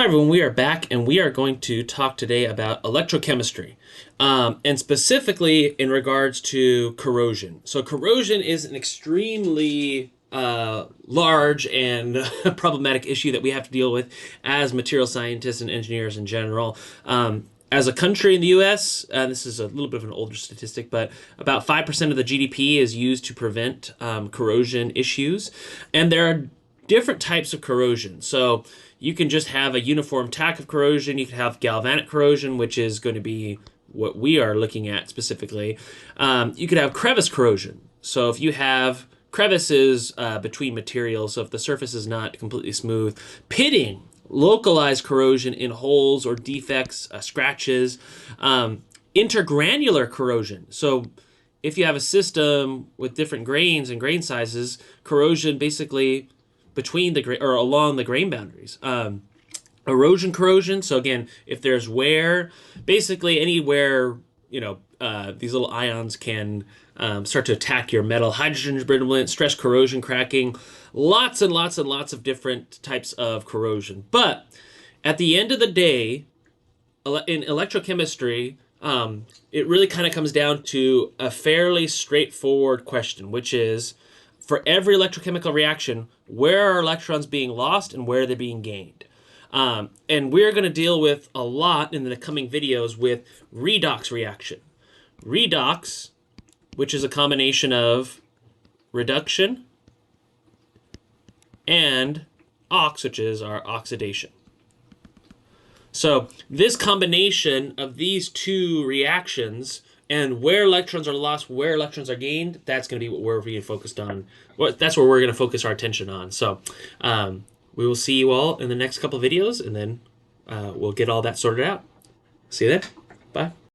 Hi everyone, we are back and we are going to talk today about electrochemistry, and specifically in regards to corrosion. So corrosion is an extremely large and problematic issue that we have to deal with as material scientists and engineers in general. As a country in the US, this is a little bit of an older statistic, but about 5% of the GDP is used to prevent corrosion issues. And there are different types of corrosion. So you can just have a uniform attack of corrosion. You can have galvanic corrosion, which is going to be what we are looking at specifically. You could have crevice corrosion. So if you have crevices between materials, so if the surface is not completely smooth, pitting, localized corrosion in holes or defects, scratches, intergranular corrosion. So if you have a system with different grains and grain sizes, corrosion basically between the or along the grain boundaries. Erosion corrosion. So again, if there's wear, basically anywhere, these little ions can start to attack your metal. Hydrogen embrittlement, stress corrosion, cracking, lots and lots and lots of different types of corrosion. But at the end of the day, in electrochemistry, it really kind of comes down to a fairly straightforward question, which is, for every electrochemical reaction, where are electrons being lost and where are they being gained? And we're going to deal with a lot in the coming videos with redox reaction. Redox, which is a combination of reduction and ox, which is our oxidation. So this combination of these two reactions and where electrons are lost, where electrons are gained, that's going to be what we're being focused on. That's where we're going to focus our attention on. So we will see you all in the next couple of videos, and then we'll get all that sorted out. See you then. Bye.